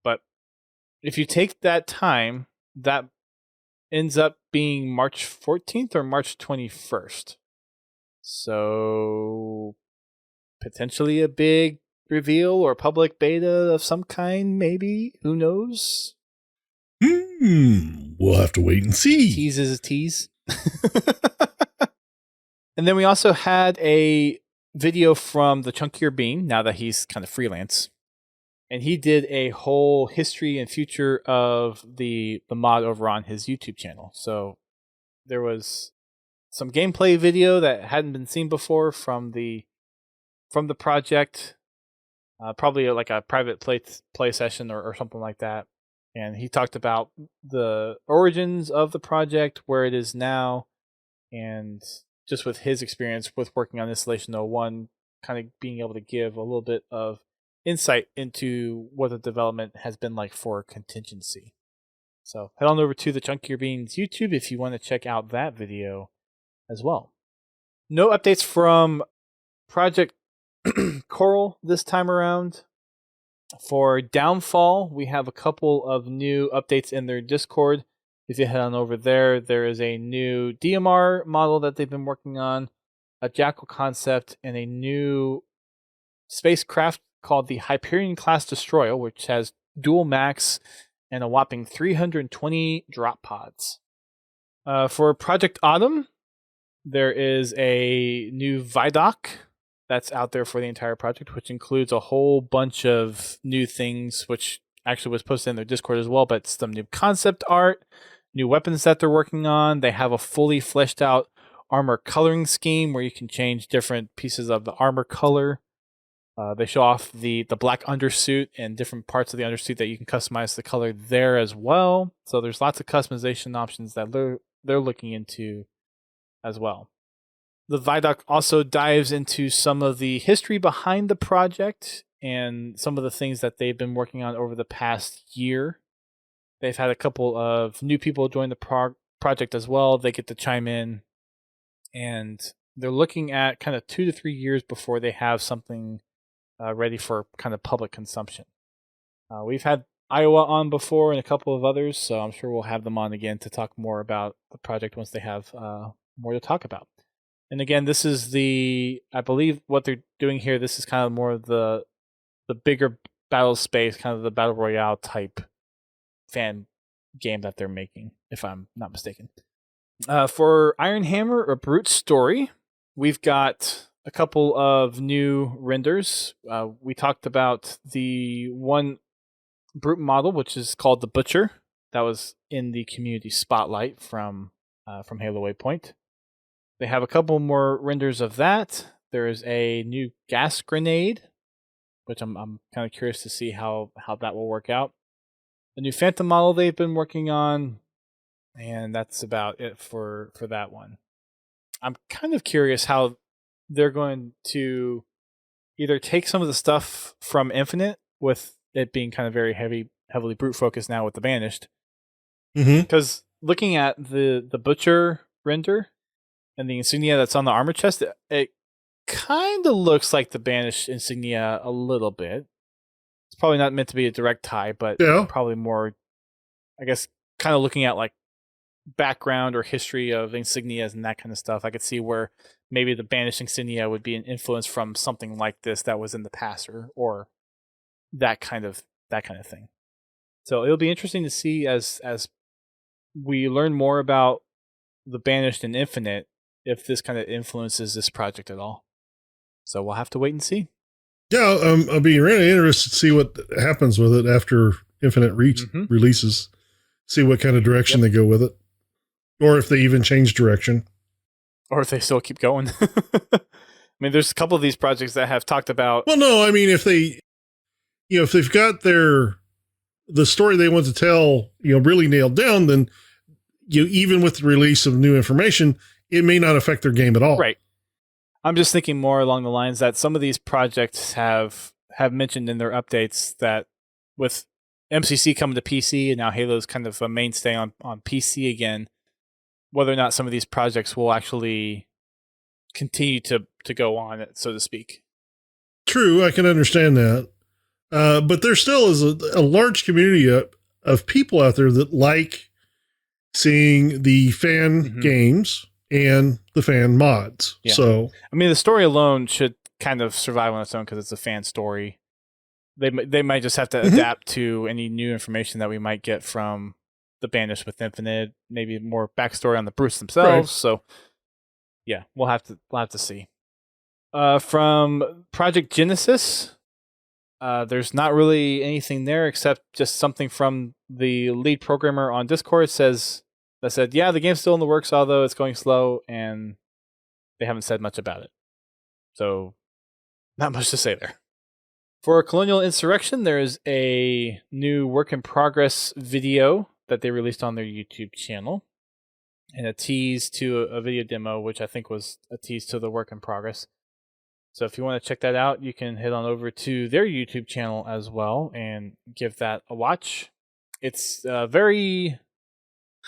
But if you take that time, that ends up being March 14th or March 21st. So potentially a big reveal or public beta of some kind, maybe. Who knows? We'll have to wait and see. Tease is a tease. And then we also had a video from the Chunkier Bean, now that he's kind of freelance. And he did a whole history and future of the mod over on his YouTube channel. So there was some gameplay video that hadn't been seen before from the project. Probably like a private play session or something like that. And he talked about the origins of the project, where it is now, and just with his experience with working on Installation 01, kind of being able to give a little bit of insight into what the development has been like for Contingency. So head on over to the Chunkier Beans YouTube if you want to check out that video as well. No updates from Project Coral this time around. For Downfall, we have a couple of new updates in their Discord. If you head on over there, there is a new DMR model that they've been working on, a Jackal concept, and a new spacecraft called the Hyperion-class destroyer, which has dual max and a whopping 320 drop pods. For Project Autumn, there is a new Vidoc that's out there for the entire project, which includes a whole bunch of new things, which actually was posted in their Discord as well, but some new concept art, new weapons that they're working on. They have a fully fleshed out armor coloring scheme where you can change different pieces of the armor color. They show off the black undersuit and different parts of the undersuit that you can customize the color there as well. So there's lots of customization options that they're looking into as well. The Vidoc also dives into some of the history behind the project and some of the things that they've been working on over the past year. They've had a couple of new people join the project as well. They get to chime in, and they're looking at kind of 2 to 3 years before they have something ready for kind of public consumption. We've had Iowa on before and a couple of others, so I'm sure we'll have them on again to talk more about the project once they have more to talk about. And again, this is I believe what they're doing here, this is kind of more of the bigger battle space, kind of the battle royale type fan game that they're making, if I'm not mistaken. For Iron Hammer, A Brute Story, we've got a couple of new renders. We talked about the one brute model, which is called the Butcher. That was in the community spotlight from Halo Waypoint. They have a couple more renders of that. There is a new gas grenade, which I'm kind of curious to see how that will work out. A new Phantom model they've been working on, and that's about it for that one. I'm kind of curious how they're going to either take some of the stuff from Infinite, with it being kind of very heavily brute focused now with the Banished. Because looking at the Butcher render and the insignia that's on the armor chest, it kind of looks like the Banished insignia a little bit. It's probably not meant to be a direct tie, but probably more, I guess, kind of looking at like background or history of insignias and that kind of stuff. I could see where maybe the Banished insignia would be an influence from something like this that was in the past, or that kind of thing. So it'll be interesting to see as we learn more about the Banished and Infinite, if this kind of influences this project at all. So we'll have to wait and see. Yeah, I'll be really interested to see what happens with it after Infinite releases. See what kind of direction they go with it. Or if they even change direction. Or if they still keep going. I mean, there's a couple of these projects that have talked about... Well, no, I mean, if they've got the story they want to tell, really nailed down, then even with the release of new information, it may not affect their game at all. Right. I'm just thinking more along the lines that some of these projects have mentioned in their updates that with MCC coming to PC and now Halo's kind of a mainstay on PC again, whether or not some of these projects will actually continue to go on, so to speak. True, I can understand that. But there still is a large community of people out there that like seeing the fan games and the fan mods. Yeah. So, I mean, the story alone should kind of survive on its own because it's a fan story. They might just have to adapt to any new information that we might get from the Banished with Infinite, maybe more backstory on the Brutes themselves. Right. So, yeah, we'll have to see. From Project Genesis, there's not really anything there except just something from the lead programmer on Discord that said, yeah, the game's still in the works, although it's going slow, and they haven't said much about it. So, not much to say there. For Colonial Insurrection, there is a new work in progress video that they released on their YouTube channel, and a tease to a video demo, which I think was a tease to the work in progress. So if you want to check that out, you can head on over to their YouTube channel as well and give that a watch. It's very...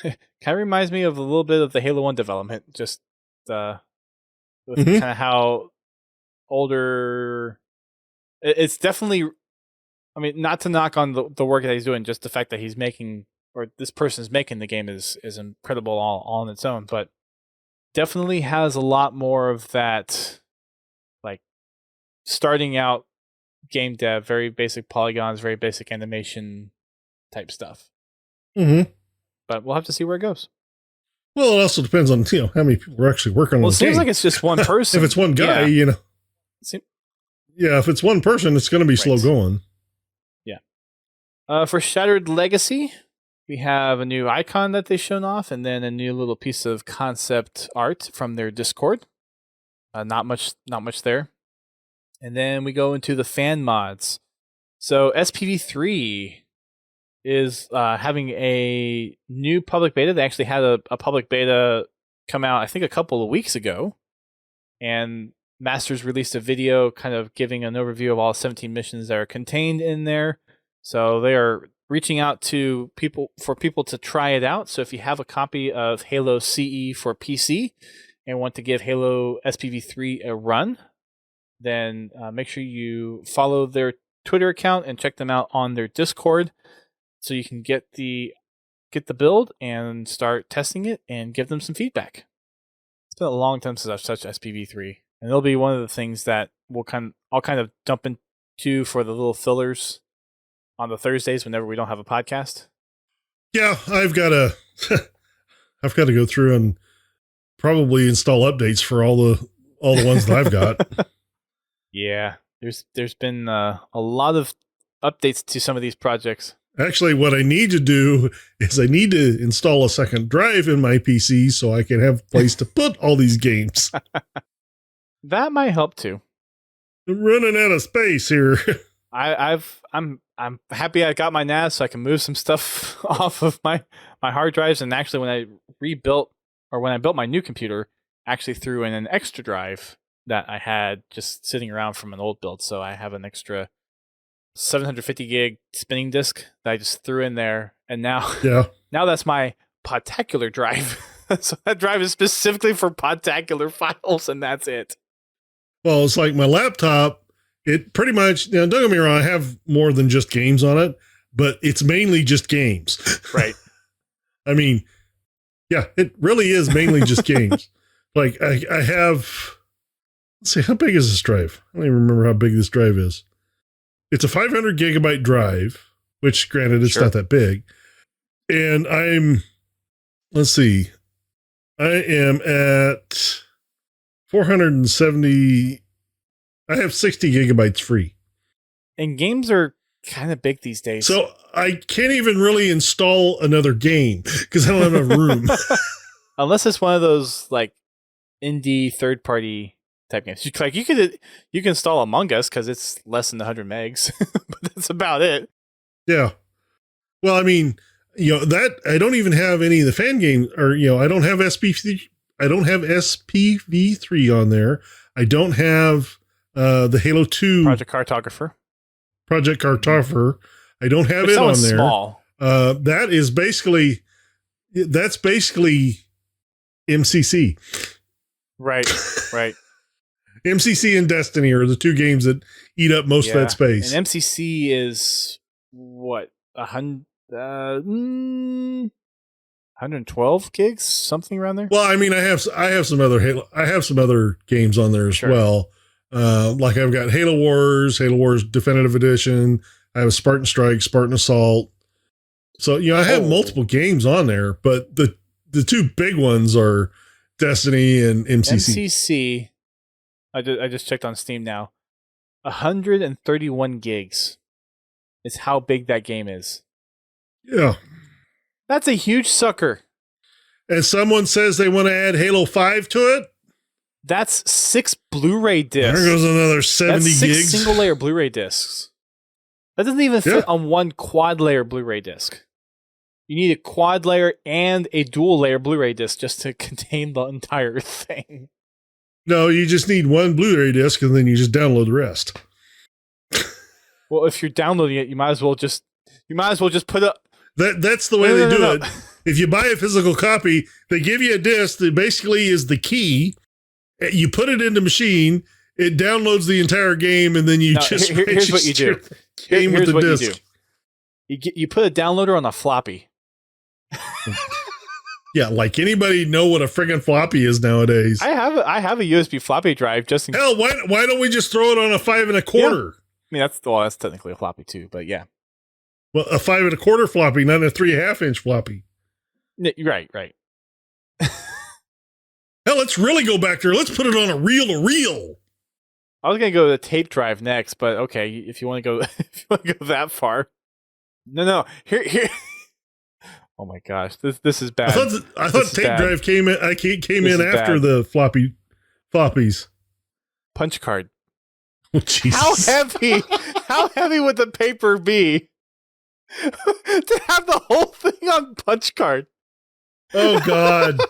kind of reminds me of a little bit of the Halo 1 development, just with kind of how older... It's definitely... I mean, not to knock on the work that he's doing, just the fact that he's making, or this person's making the game is incredible all on its own, but definitely has a lot more of that, like, starting out game dev, very basic polygons, very basic animation type stuff. But we'll have to see where it goes. Well, it also depends on how many people are actually working on Well, it the seems game. like it's just one person. If it's one guy, Yeah. yeah, if it's one person, it's going to be slow going. Yeah. For Shattered Legacy, we have a new icon that they've shown off, and then a new little piece of concept art from their Discord. Not much there. And then we go into the fan mods. So SPV3 is having a new public beta. They actually had a public beta come out, I think, a couple of weeks ago. And Masters released a video kind of giving an overview of all 17 missions that are contained in there. So they are reaching out to people to try it out. So if you have a copy of Halo CE for PC and want to give Halo SPV3 a run, then make sure you follow their Twitter account and check them out on their Discord, so you can get the build and start testing it and give them some feedback. It's been a long time since I've touched SPV3, and it'll be one of the things that I'll kind of dump into for the little fillers on the Thursdays whenever we don't have a podcast. Yeah, I've got to go through and probably install updates for all the ones that I've got. Yeah, there's been a lot of updates to some of these projects. Actually, what I need to do is I need to install a second drive in my PC so I can have a place to put all these games. That might help too. I'm running out of space here. I'm happy I got my NAS so I can move some stuff off of my hard drives. And actually, when I built my new computer, I actually threw in an extra drive that I had just sitting around from an old build. So I have an extra 750 gig spinning disk that I just threw in there, and now that's my Podtacular drive. So that drive is specifically for Podtacular files, and that's it. Well, it's like my laptop. It pretty much, don't get me wrong, I have more than just games on it, but it's mainly just games. Right. I mean, yeah, it really is mainly just games. Like I have, let's see, how big is this drive? I don't even remember how big this drive is. It's a 500 gigabyte drive, which granted, it's not that big. And let's see, I am at 470. I have 60 gigabytes free. And games are kind of big these days. So I can't even really install another game because I don't have enough room. Unless it's one of those like indie third party type games. Like you can install Among Us because it's less than 100 megs, but that's about it. Yeah. Well, I mean, that I don't even have any of the fan games, or I don't have SPV3 on there. I don't have the Halo 2 Project Cartographer. I don't have it on there. Small. That's basically MCC. Right. MCC and Destiny are the two games that eat up most of that space. And MCC is what, 112 gigs, something around there. Well, I mean, I have some other games on there as well. Like I've got Halo Wars Definitive Edition. I have Spartan Strike, Spartan Assault. So I have multiple games on there, but the two big ones are Destiny and MCC. MCC. I just checked on Steam now. 131 gigs is how big that game is. Yeah. That's a huge sucker. And someone says they want to add Halo 5 to it. That's 6 Blu-ray discs. There goes another 70 That's 6 gigs. single-layer Blu-ray discs. That doesn't even fit on one quad-layer Blu-ray disc. You need a quad-layer and a dual-layer Blu-ray disc just to contain the entire thing. No, you just need one Blu-ray disc, and then you just download the rest. Well, if you're downloading it, you might as well just put up. That's the way they do it. If you buy a physical copy, they give you a disc that basically is the key. You put it in the machine, it downloads the entire game, and then here's what you do. Here's what you do. You put a downloader on a floppy. Yeah, like anybody know what a friggin' floppy is nowadays. I have a USB floppy drive just in hell. Why don't we just throw it on a 5 1/4? Yeah. I mean that's technically a floppy too, but yeah. Well, a 5 1/4 floppy, not a 3 1/2 inch floppy. Right. Hell, let's really go back there. Let's put it on a reel to reel. I was gonna go to the tape drive next, but okay, if you want to go, if you want to go that far, no, here. Oh my gosh, this is bad. I thought tape drive came in. Came in after the floppies. Punch card. Oh, Jesus. How heavy would the paper be to have the whole thing on punch card? Oh God,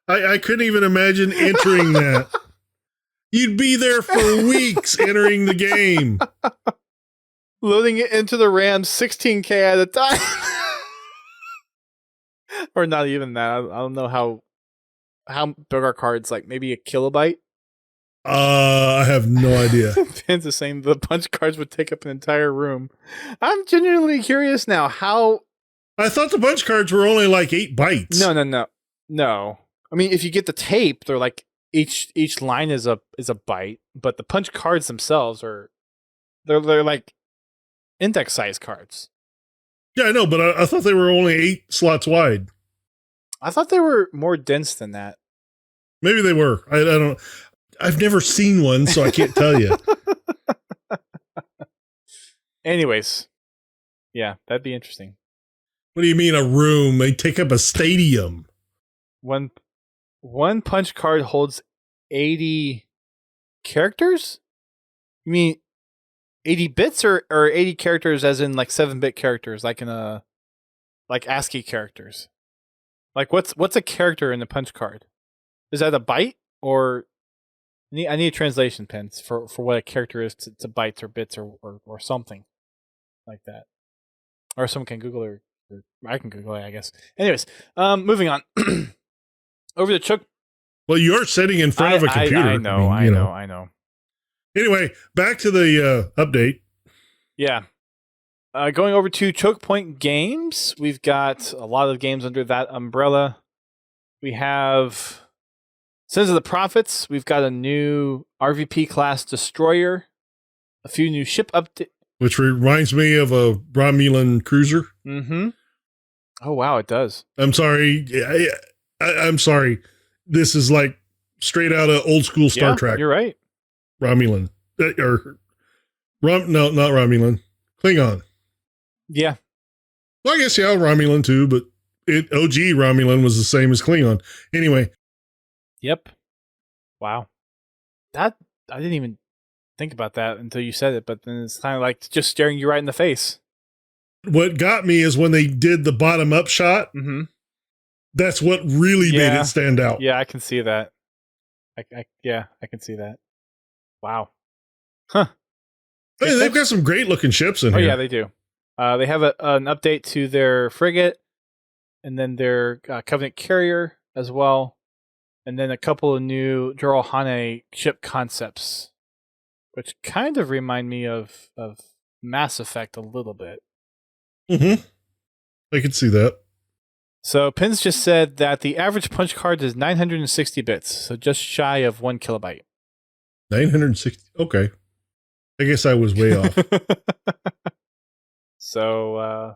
I couldn't even imagine entering that. You'd be there for weeks entering the game, loading it into the RAM 16K at a time. Or not even that. I don't know how big are cards, like maybe a kilobyte? I have no idea. Pins is saying the punch cards would take up an entire room. I'm genuinely curious now how... I thought the punch cards were only like 8 bytes. No. I mean, if you get the tape, they're like each line is a byte, but the punch cards themselves they're like index size cards. Yeah, I know, but I thought they were only 8 slots wide. I thought they were more dense than that. Maybe they were. I don't. I've never seen one, so I can't tell you. Anyways, yeah, that'd be interesting. What do you mean a room? They take up a stadium. One punch card holds 80 characters? You mean 80 bits or 80 characters as in like 7-bit characters, like in like ASCII characters? Like what's a character in the punch card? Is that a byte or I need a translation pins for what a character is to bytes or bits or something like that. Or someone can Google it or I can Google it, I guess. Anyways, moving on. Over to Chuck. Well, you're sitting in front of a computer. I know. Anyway, back to the update. Yeah. Going over to Choke Point Games, we've got a lot of games under that umbrella. We have Sins of the Prophets. We've got a new RVP class destroyer, a few new ship updates. Which reminds me of a Romulan cruiser. Mm-hmm. Oh, wow, it does. I'm sorry. I'm sorry. This is like straight out of old school Star Trek. You're right. Romulan. No, not Romulan. Klingon. Yeah. Well, I guess, yeah, Romulan too, but OG Romulan was the same as Klingon. Anyway. Yep. Wow. I didn't even think about that until you said it, but then it's kind of like just staring you right in the face. What got me is when they did the bottom up shot. Mm-hmm. That's what really made it stand out. Yeah, I can see that. I can see that. Wow. Huh. Hey, they've got some great looking ships in here. Oh, yeah, they do. They have an update to their frigate and then their Covenant carrier as well. And then a couple of new Jorohane ship concepts, which kind of remind me of Mass Effect a little bit. Mm-hmm. I could see that. So Pins just said that the average punch card is 960 bits, so just shy of 1 kilobyte. 960. Okay. I guess I was way off. So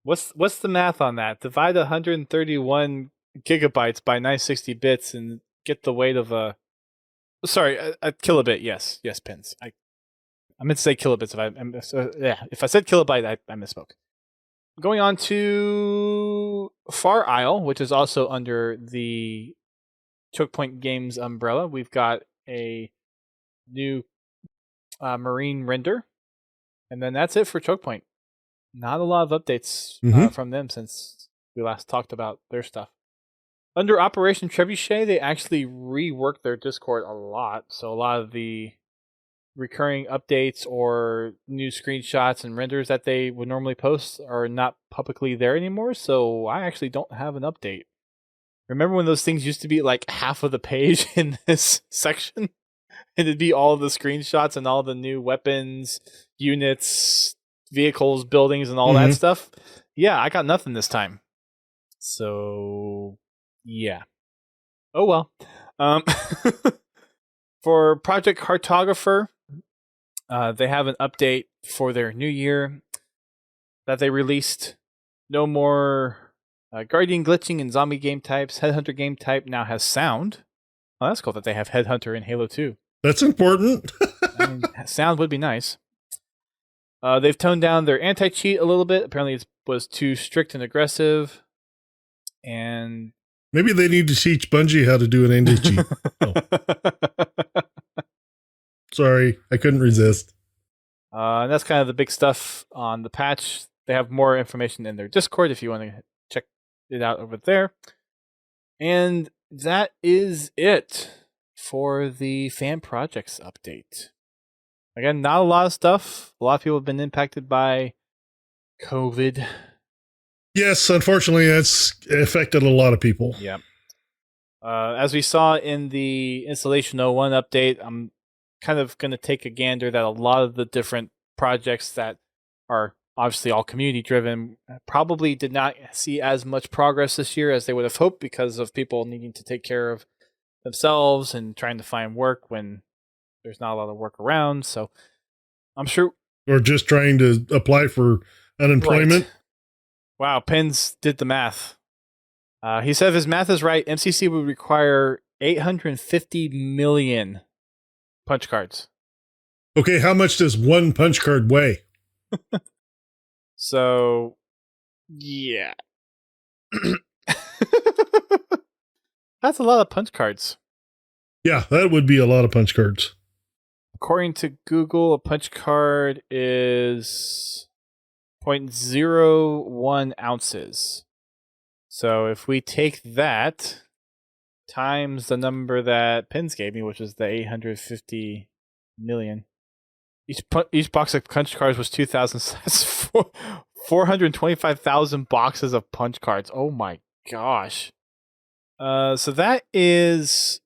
what's the math on that? Divide 131 gigabytes by 960 bits and get the weight of a kilobit. Yes, Pins. I meant to say kilobits. If I said kilobyte, I misspoke. Going on to Far Isle, which is also under the Choke Point Games umbrella. We've got a new marine render, and then that's it for Choke Point. Not a lot of updates from them since we last talked about their stuff. Under Operation Trebuchet, they actually reworked their Discord a lot, so a lot of the recurring updates or new screenshots and renders that they would normally post are not publicly there anymore, so I actually don't have an update. Remember when those things used to be like half of the page in this section? And it'd be all the screenshots and all the new weapons, units, vehicles, buildings, and all that stuff? Yeah, I got nothing this time. So, yeah. Oh well. For Project Cartographer, they have an update for their new year that they released. No more Guardian glitching and zombie game types. Headhunter game type now has sound. Oh, that's cool that they have Headhunter in Halo 2. That's important. I mean, sound would be nice. They've toned down their anti-cheat a little bit. Apparently it was too strict and aggressive. And maybe they need to teach Bungie how to do an anti-cheat. Oh. Sorry, I couldn't resist. And that's kind of the big stuff on the patch. They have more information in their Discord if you want to check it out over there. And that is it for the fan projects update. Again, not a lot of stuff. A lot of people have been impacted by COVID. Yes, unfortunately, that's affected a lot of people. Yeah. As we saw in the Installation 01 update, I'm kind of going to take a gander that a lot of the different projects that are obviously all community driven probably did not see as much progress this year as they would have hoped because of people needing to take care of themselves and trying to find work when there's not a lot of work around. So I'm sure. Or just trying to apply for unemployment. Right. Wow, Pins did the math. He said if his math is right, MCC would require 850 million punch cards. Okay, how much does one punch card weigh? So, yeah. That's a lot of punch cards. Yeah, that would be a lot of punch cards. According to Google, a punch card is 0.01 ounces. So if we take that times the number that Pins gave me, which is the 850 million, each box of punch cards was 2,000. That's 425,000 boxes of punch cards. Oh my gosh. So that is,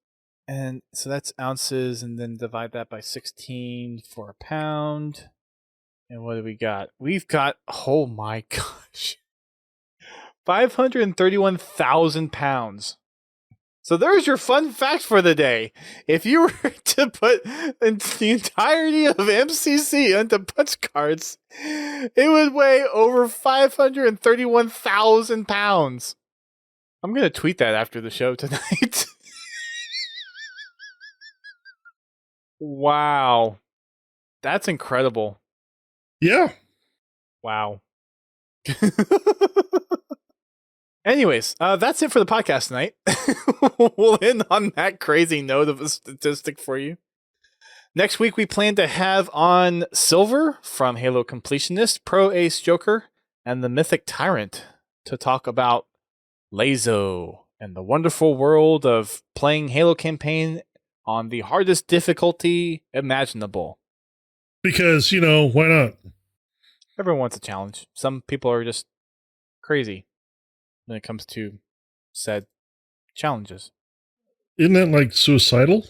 and so that's ounces, and then divide that by 16 for a pound. And what do we got? We've got, oh my gosh, 531,000 pounds. So there's your fun fact for the day. If you were to put the entirety of MCC onto punch cards, it would weigh over 531,000 pounds. I'm going to tweet that after the show tonight. Wow. That's incredible. Yeah. Wow. Anyways, that's it for the podcast tonight. We'll end on that crazy note of a statistic for you. Next week, we plan to have on Silver from Halo Completionist, Pro Ace Joker, and the Mythic Tyrant to talk about Lazo and the wonderful world of playing Halo campaign on the hardest difficulty imaginable. Because, why not? Everyone wants a challenge. Some people are just crazy when it comes to said challenges. Isn't that like suicidal?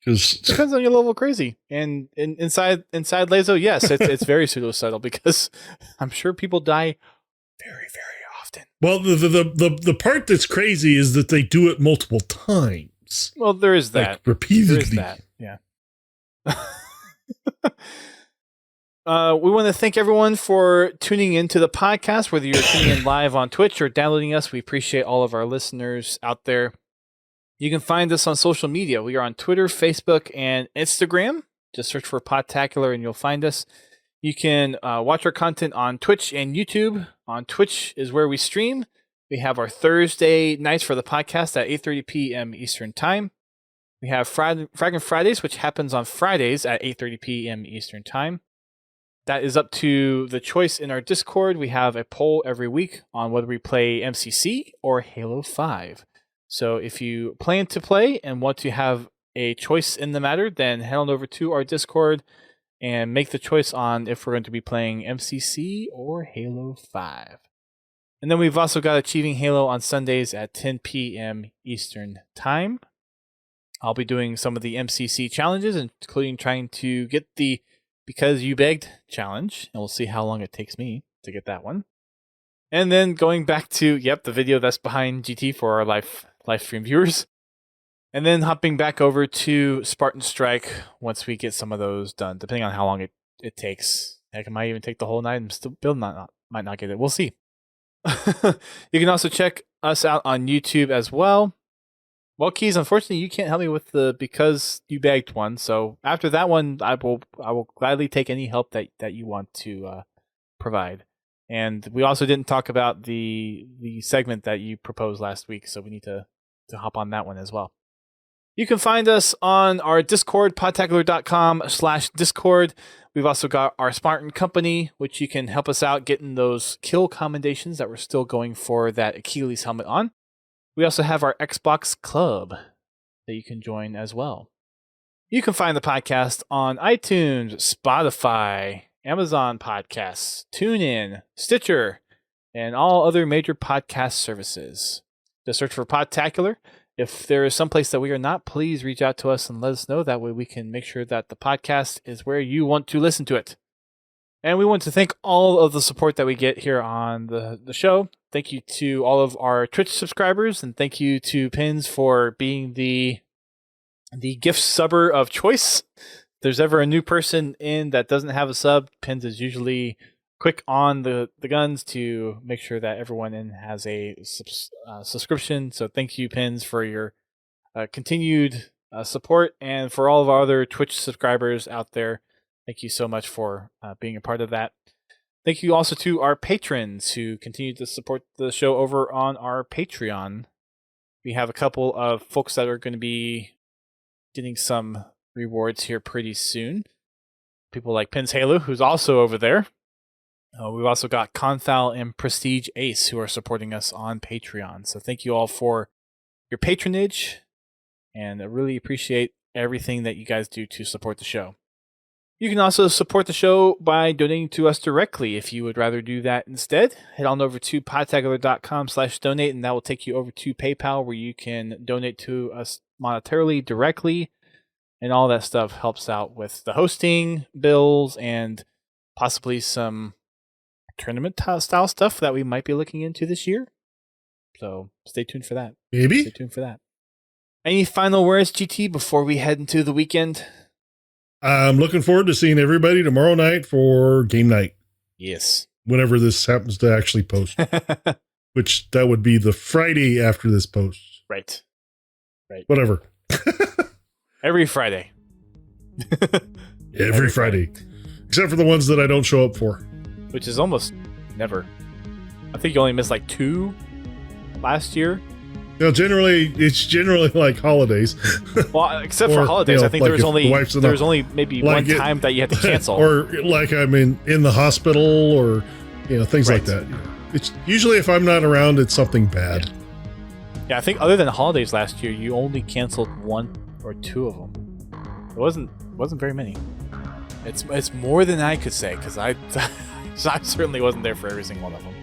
Because depends on your level of crazy. And inside Lazo, yes, it's very suicidal because I'm sure people die very, very often. Well, the part that's crazy is that they do it multiple times. Well, there is that. Like repeatedly. There is that, yeah. We want to thank everyone for tuning into the podcast, whether you're tuning in live on Twitch or downloading us. We appreciate all of our listeners out there. You can find us on social media. We are on Twitter, Facebook, and Instagram. Just search for Podtacular and you'll find us. You can watch our content on Twitch and YouTube. On Twitch is where we stream. We have our Thursday nights for the podcast at 8:30 p.m. Eastern Time. We have Fragment Fridays, which happens on Fridays at 8:30 p.m. Eastern Time. That is up to the choice in our Discord. We have a poll every week on whether we play MCC or Halo 5. So if you plan to play and want to have a choice in the matter, then head on over to our Discord and make the choice on if we're going to be playing MCC or Halo 5. And then we've also got Achieving Halo on Sundays at 10 p.m. Eastern Time. I'll be doing some of the MCC challenges, including trying to get the Because You Begged challenge, and we'll see how long it takes me to get that one. And then going back to, the video that's behind GT for our live stream viewers. And then hopping back over to Spartan Strike once we get some of those done, depending on how long it takes. Heck, it might even take the whole night and still might not get it. We'll see. You can also check us out on YouTube as well. Well, Keys, unfortunately, you can't help me with the because you bagged one. So after that one, I will gladly take any help that you want to provide. And we also didn't talk about the segment that you proposed last week, so we need to hop on that one as well. You can find us on our Discord, podtacular.com/Discord. We've also got our Spartan Company, which you can help us out getting those kill commendations that we're still going for that Achilles helmet on. We also have our Xbox Club that you can join as well. You can find the podcast on iTunes, Spotify, Amazon Podcasts, TuneIn, Stitcher, and all other major podcast services. Just search for Podtacular. If there is someplace that we are not, please reach out to us and let us know. That way we can make sure that the podcast is where you want to listen to it. And we want to thank all of the support that we get here on the show. Thank you to all of our Twitch subscribers, and thank you to Pins for being the gift subber of choice. If there's ever a new person in that doesn't have a sub, Pins is usually quick on the guns to make sure that everyone in has a subscription. So thank you, Pins, for your continued support, and for all of our other Twitch subscribers out there. Thank you so much for being a part of that. Thank you also to our patrons who continue to support the show over on our Patreon. We have a couple of folks that are going to be getting some rewards here pretty soon. People like Pins Halo, who's also over there. We've also got Conthal and Prestige Ace who are supporting us on Patreon. So thank you all for your patronage, and I really appreciate everything that you guys do to support the show. You can also support the show by donating to us directly if you would rather do that instead. Head on over to podtacular.com/donate, and that will take you over to PayPal, where you can donate to us monetarily directly, and all that stuff helps out with the hosting bills and possibly some tournament style stuff that we might be looking into this year. So stay tuned for that. Maybe. Stay tuned for that. Any final words, GT, before we head into the weekend? I'm looking forward to seeing everybody tomorrow night for game night. Yes. Whenever this happens to actually post. Which that would be the Friday after this post. Right. Whatever. Every Friday. Every Friday. Except for the ones that I don't show up for. Which is almost never. I think you only missed like 2 last year. You know, it's generally like holidays. Well, except for holidays, you know, I think like there was only maybe like one time that you had to cancel. Or like I'm in the hospital, or things like that. It's usually, if I'm not around, it's something bad. Yeah, I think other than holidays last year, you only canceled 1 or 2 of them. It wasn't very many. It's more than I could say, because I certainly wasn't there for every single one of them.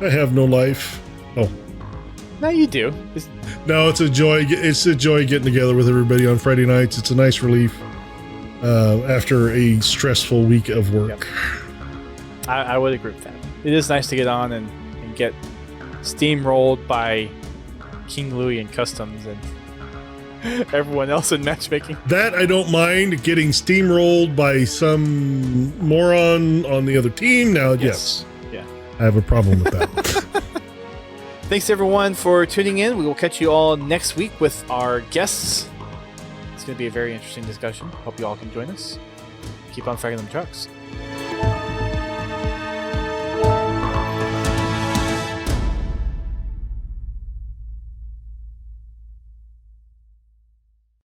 I have no life. Oh. No, you do. No, it's a joy. It's a joy getting together with everybody on Friday nights. It's a nice relief after a stressful week of work. Yep. I would agree with that. It is nice to get on and get steamrolled by King Louis and Customs and everyone else in matchmaking. That I don't mind, getting steamrolled by some moron on the other team. Now, yes. Yeah. I have a problem with that. Thanks, everyone, for tuning in. We will catch you all next week with our guests. It's going to be a very interesting discussion. Hope you all can join us. Keep on fragging them trucks.